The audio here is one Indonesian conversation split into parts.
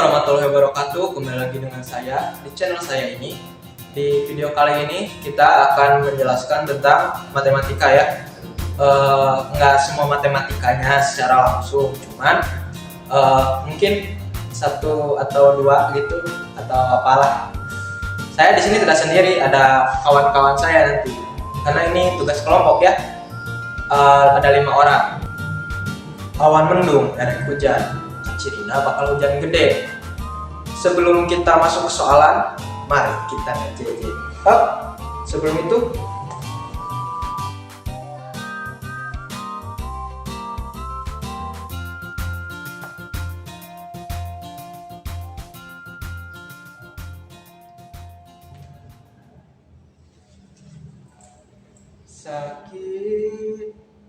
warahmatullahi wabarakatuh. Kembali lagi dengan saya di channel saya ini. Di video kali ini kita akan menjelaskan tentang matematika ya. Nggak semua matematikanya secara langsung, cuman mungkin satu atau dua gitu atau apalah. Saya di sini tidak sendiri, ada kawan-kawan saya nanti. Karena ini tugas kelompok ya. Ada 5 orang. Awan mendung dan hujan. Cirina bakal hujan gede. Sebelum kita masuk ke soalan, mari kita nge-JJ. Sebelum itu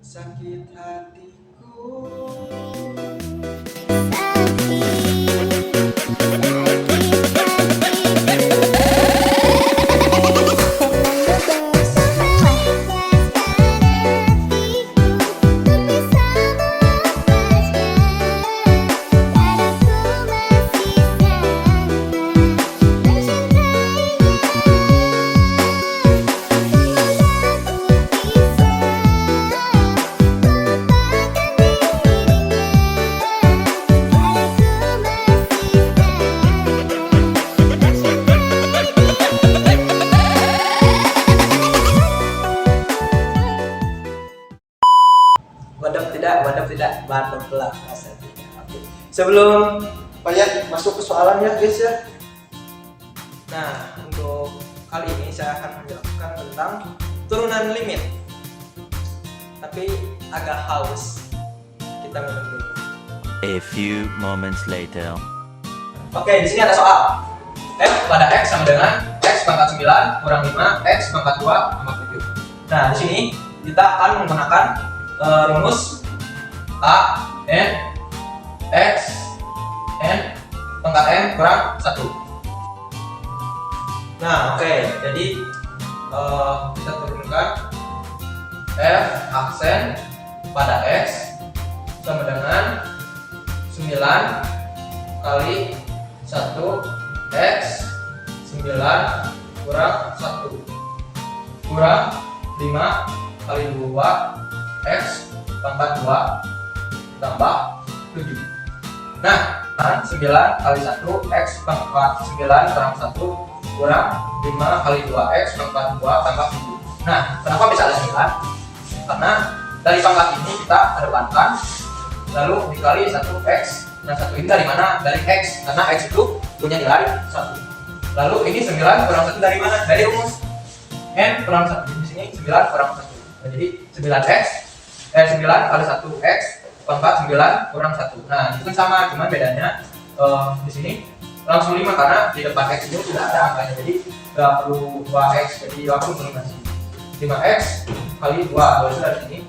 sakit hatiku. Wadap tidak, badaplah bahasa tidak. Oke. Sebelum banyak masuk ke soalannya guys ya. Nah, untuk kali ini saya akan menjelaskan tentang turunan limit. Tapi agak haus. Kita minum dulu. A few moments later. Oke, di sini ada soal. F pada X sama dengan X pangkat 9 kurang 5 X pangkat 2 tambah 7. Nah, di sini kita akan menggunakan rumus A N X N pangkat N kurang 1. Nah, oke. Jadi kita turunkan F aksen pada X sama dengan 9 kali 1 X 9 kurang 1 kurang 5 kali 2 X pangkat 2 tambah 7. Nah, 9 kali 1 X pangkat 9 kurang 1 kurang 5 kali 2 X pangkat 2 tambah 7. Nah, kenapa bisa ada 9? Karena dari pangkat ini kita kedepankan lalu dikali 1X. Nah, 1 ini dari mana? Dari X, karena X itu punya nilai 1. Lalu ini 9 kurang 1 dari mana? Dari rumus N kurang 1. Di sini 9 kurang 1. Nah, jadi 9 kali 1X pangkat 9 kurang 1. Nah, itu kan sama, cuman bedanya di sini langsung 5 karena di depan X itu sudah ada angkanya. Jadi nggak perlu 2X, jadi langsung terima 5X kali 2. Kalau itu dari sini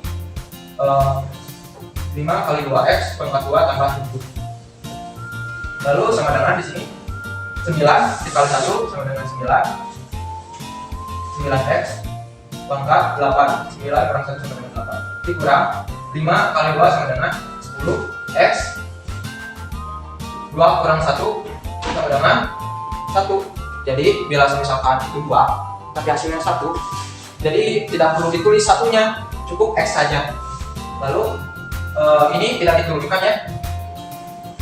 5 kali 2X pangkat 2 tambah 7. Lalu sama dengan di sini 9 dikali 1 sama dengan 9X pangkat 8. 9 kurang 1 sama dengan 8. Dikurang 5 kali 2 sama dengan 10X 2 kurang 1 sama dengan 1. Jadi bila misalkan itu 2 tapi hasilnya 1, jadi tidak perlu ditulis satunya, cukup X saja. Lalu ini tidak diturunkan ya,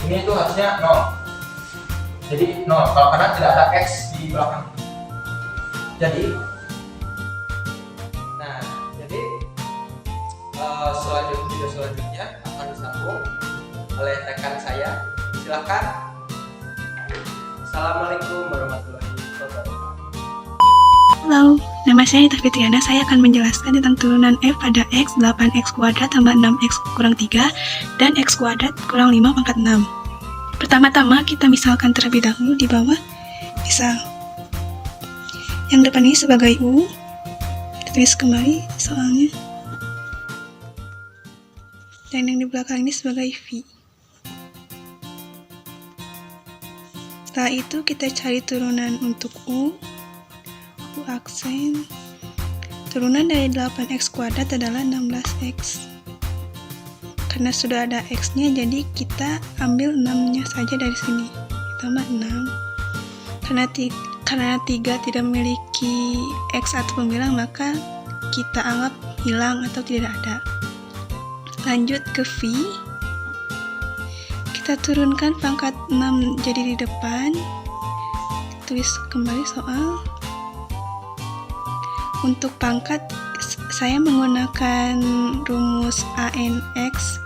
ini itu harusnya 0. Jadi 0 kalau karena tidak ada X di belakang. Jadi video selanjutnya akan disambung oleh rekan saya. Silakan. Assalamualaikum warahmatullahi wabarakatuh. Halo, nama saya Ita Fitriana. Saya akan menjelaskan tentang turunan F pada X 8X kuadrat tambah 6X kurang 3 dan X kuadrat kurang 5 pangkat 6. Pertama-tama kita misalkan terlebih dahulu di bawah. Misal yang depan ini sebagai U, tulis kembali soalnya, dan yang di belakang ini sebagai V. Setelah itu kita cari turunan untuk U aksen. Turunan dari 8X kuadrat adalah 16X. Karena sudah ada X-nya, jadi kita ambil 6-nya saja dari sini. ditambah 6. Karena 3 tidak memiliki X atau pembilang, maka kita anggap hilang atau tidak ada. Lanjut ke V. Kita turunkan pangkat 6 jadi di depan. Tulis kembali soal. Untuk pangkat, saya menggunakan rumus ANX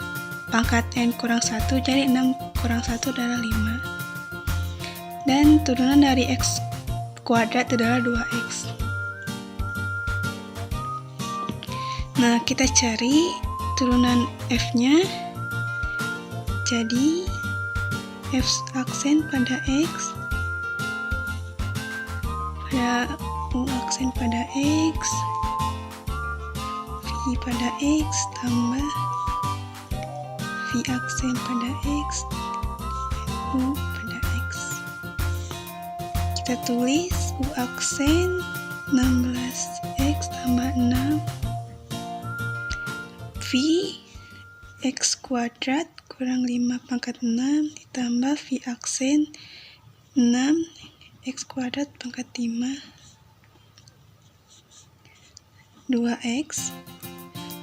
pangkat N kurang 1, jadi 6 kurang 1 adalah 5. Dan turunan dari X kuadrat adalah 2X. Nah, kita cari turunan F-nya. Jadi, F aksen pada X, pada U aksen pada X, V pada X, tambah V aksen pada X, U pada X. Kita tulis U aksen 16X tambah 6 V X kuadrat kurang 5 pangkat 6 ditambah V aksen 6 X kuadrat pangkat 5 2X.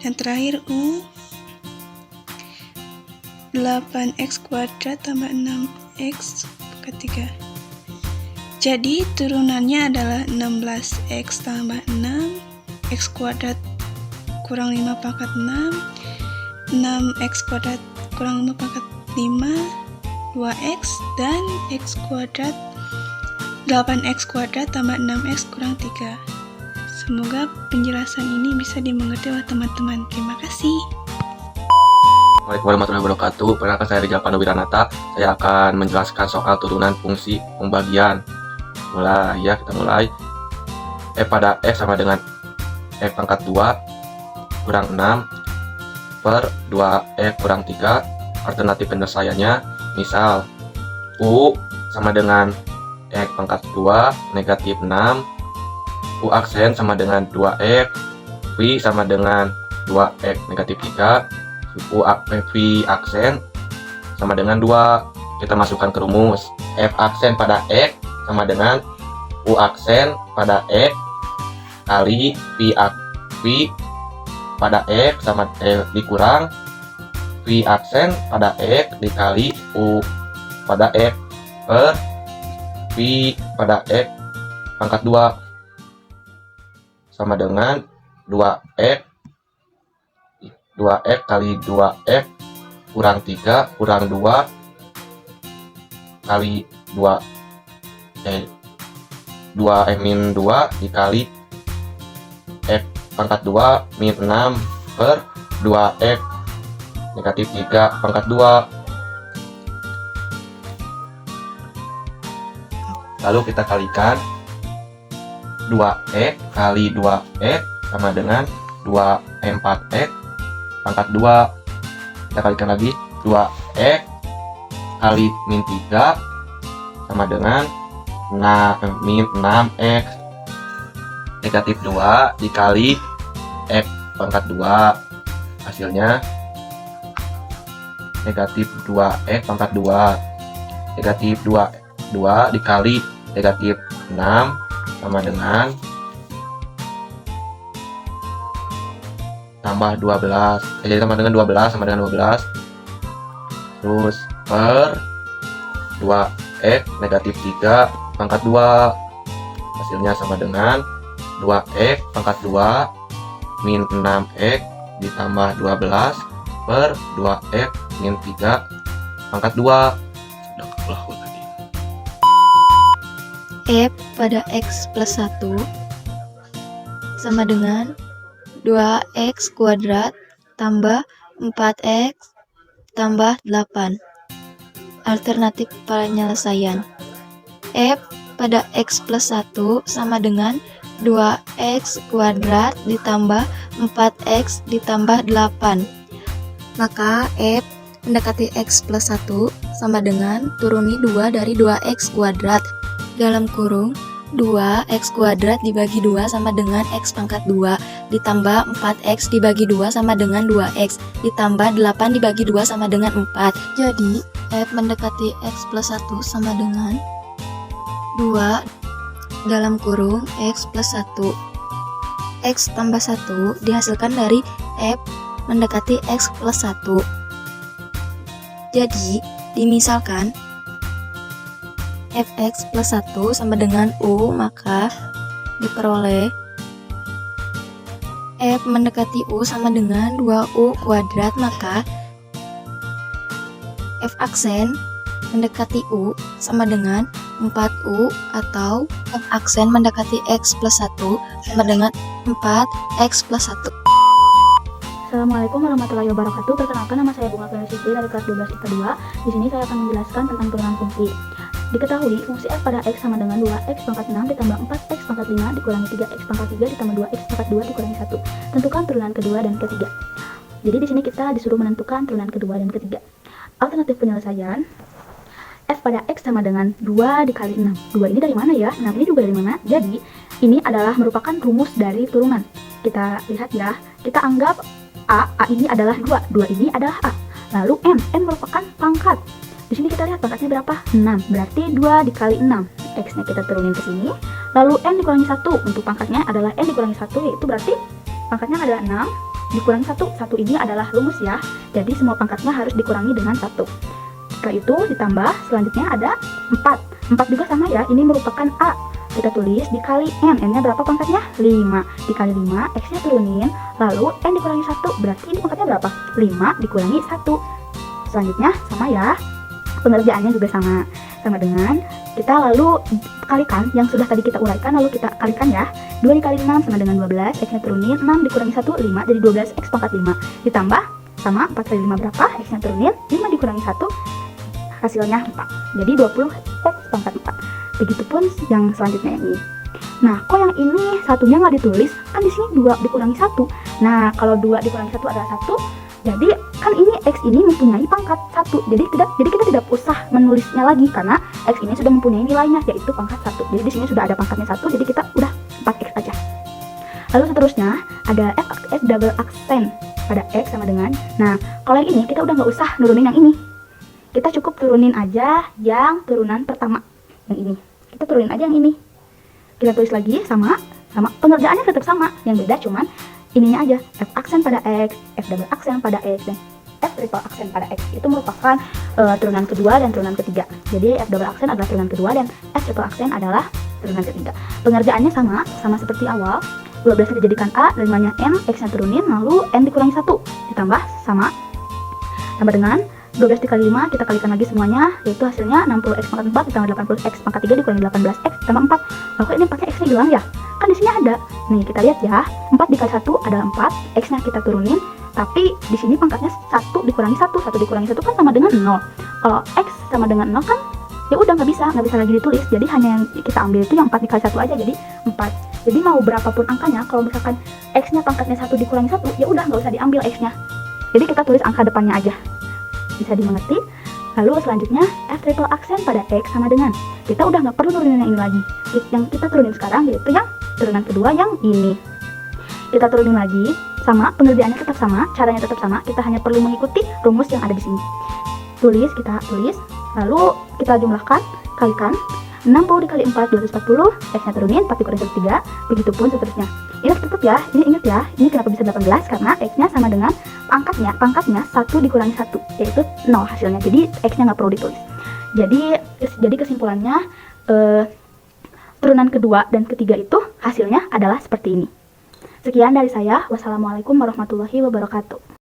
Dan terakhir U 8X kuadrat tambah 6X pangkat 3. Jadi turunannya adalah 16X tambah 6 X kuadrat kurang 5 pangkat 6 6X kuadrat kurang 5 pangkat 5 2X dan X kuadrat 8X kuadrat tambah 6X kurang 3. Semoga penjelasan ini bisa dimengerti oleh teman-teman. Terima kasih. Assalamualaikum warahmatullahi wabarakatuh. Perkenalkan saya Rijal Pandu Wiranata. Saya akan menjelaskan soal turunan fungsi pembagian. Mulai ya, kita mulai. F pada X sama dengan F pangkat 2 kurang 6 per 2F kurang 3. Alternatif penyelesaiannya, misal U sama dengan X pangkat 2 negatif 6, U aksen sama dengan 2X, V sama dengan 2X negatif 3, V aksen sama dengan 2. Kita masukkan ke rumus. F aksen pada X sama dengan U aksen pada X kali V pada X sama dikurang V aksen pada X dikali U pada X per V pada X pangkat 2 sama dengan 2X kali 2X kurang 3 kurang 2 kali 2 dikali X pangkat 2 min 6 per 2X negatif 3 pangkat 2. Lalu kita kalikan 2X kali 2X sama dengan 2 4X pangkat 2. Kita kalikan lagi 2X kali min 3 sama dengan min 6X negatif 2 dikali X pangkat 2. Hasilnya negatif 2X pangkat 2. Negatif 2 dikali negatif 6 sama dengan tambah 12. Jadi sama dengan 12 sama dengan 12. Terus per 2X negatif 3 pangkat 2. Hasilnya sama dengan 2X pangkat 2 min 6X ditambah 12 per 2X min 3 pangkat 2. F pada X plus 1 sama dengan 2X kuadrat tambah 4X tambah 8. Alternatif penyelesaian. F pada X plus 1 sama dengan 2X kuadrat ditambah 4X ditambah 8. Maka F mendekati X plus 1 sama dengan turuni 2 dari 2X kuadrat dalam kurung 2X kuadrat dibagi 2 sama dengan X pangkat 2 ditambah 4X dibagi 2 sama dengan 2X ditambah 8 dibagi 2 sama dengan 4. Jadi F mendekati X plus 1 sama dengan 2 dalam kurung X plus 1. X tambah 1 dihasilkan dari F mendekati X plus 1. Jadi, dimisalkan Fx plus 1 sama dengan U, maka diperoleh F mendekati U sama dengan 2U kuadrat, maka F aksen mendekati U sama dengan 4U, atau F aksen mendekati X plus 1 sama dengan 4X plus 1. Assalamualaikum warahmatullahi wabarakatuh. Perkenalkan, nama saya Bunga Felicity dari kelas 12 IPA 2. Di sini saya akan menjelaskan tentang turunan fungsi. Diketahui fungsi f pada x sama dengan 2x pangkat 6 ditambah 4x pangkat 5 dikurangi 3x pangkat 3 ditambah 2x pangkat 2 dikurangi 1. Tentukan turunan kedua dan ketiga. Jadi di sini kita disuruh menentukan turunan kedua dan ketiga. Alternatif penyelesaian, f pada x sama dengan 2 dikali 6. 2 ini dari mana ya? 6 ini juga dari mana? Jadi ini adalah merupakan rumus dari turunan. Kita lihat ya, kita anggap A ini adalah 2 ini adalah A. Lalu n merupakan pangkat. Di sini kita lihat pangkatnya berapa? 6. Berarti 2 dikali 6. X-nya kita turunin ke sini. Lalu n dikurangi 1. Untuk pangkatnya adalah n dikurangi 1, yaitu berarti pangkatnya adalah 6 dikurangi 1. 1 ini adalah rumus ya. Jadi semua pangkatnya harus dikurangi dengan 1. Setelah itu ditambah, selanjutnya ada 4. 4 juga sama ya, ini merupakan A. Kita tulis dikali n. N-nya berapa pangkatnya? 5. Dikali 5, X-nya turunin. Lalu n dikurangi 1. Berarti ini pangkatnya berapa? 5 dikurangi 1. Selanjutnya sama ya. Pengerjaannya juga sama dengan kita lalu kalikan yang sudah tadi kita uraikan, lalu kita kalikan ya. 2 dikali 6 sama dengan 12, X nya turunin, 6 dikurangi 1, 5, jadi 12 X pangkat 5 ditambah sama 4 kali 5 berapa, X nya turunin, 5 dikurangi 1, hasilnya 4, jadi 20 X pangkat 4. Begitupun yang selanjutnya yang ini. Nah, kok yang ini satunya nggak ditulis? Kan di sini 2 dikurangi 1. Nah, kalau 2 dikurangi 1 adalah 1, jadi kan ini X ini mempunyai pangkat 1. Jadi kita tidak usah menulisnya lagi karena X ini sudah mempunyai nilainya, yaitu pangkat 1. Jadi di sini sudah ada pangkatnya 1, jadi kita udah 4X aja. Lalu seterusnya ada F double aksen pada X sama dengan, nah kalau yang ini kita udah nggak usah nurunin yang ini. Kita cukup turunin aja yang turunan pertama, yang ini. Kita turunin aja yang ini. Kita tulis lagi sama pengerjaannya tetap sama, yang beda cuman ininya aja, F aksen pada X, F double aksen pada X, dan F triple aksen pada X. Itu merupakan turunan kedua dan turunan ketiga. Jadi F double aksen adalah turunan kedua dan F triple aksen adalah turunan ketiga. Pengerjaannya sama seperti awal. 12 dijadikan A, 5-nya N, X-nya turunin, lalu N dikurangi 1, ditambah sama dengan 12 dikali 5, kita kalikan lagi semuanya, yaitu hasilnya 60X pangkat 4 ditambah 80X pangkat 3 dikurangi 18X ditambah 4. Lalu ini pakai X-nya hilang ya? Kan di sini ada. Nih kita lihat ya, 4 dikali 1 adalah 4, X-nya kita turunin, tapi di sini pangkatnya 1 dikurangi 1 dikurangi 1 kan sama dengan 0. Kalau X sama dengan 0 kan ya udah nggak bisa lagi ditulis. Jadi hanya yang kita ambil itu yang 4 dikali 1 aja, jadi 4. Jadi mau berapapun angkanya, kalau misalkan X-nya pangkatnya 1 dikurangi 1, ya udah nggak usah diambil X-nya. Jadi kita tulis angka depannya aja. Bisa dimengerti? Lalu selanjutnya F triple aksen pada X sama dengan, kita udah nggak perlu nurunin yang ini lagi. Yang kita turunin sekarang yaitu yang turunan kedua yang ini. Kita turunin lagi, sama, pengerjaannya tetap sama, caranya tetap sama, kita hanya perlu mengikuti rumus yang ada di sini. Kita tulis, lalu kita jumlahkan, kalikan, 60 dikali 4, 240, X-nya turunin, 4 dikurangi 3, begitupun seterusnya. Ini tetap ya, ingat ya, ini kenapa bisa 18, karena X-nya sama dengan pangkatnya 1 dikurangi 1, yaitu 0 hasilnya, jadi X-nya nggak perlu ditulis. Jadi kesimpulannya, turunan kedua dan ketiga itu hasilnya adalah seperti ini. Sekian dari saya. Wassalamualaikum warahmatullahi wabarakatuh.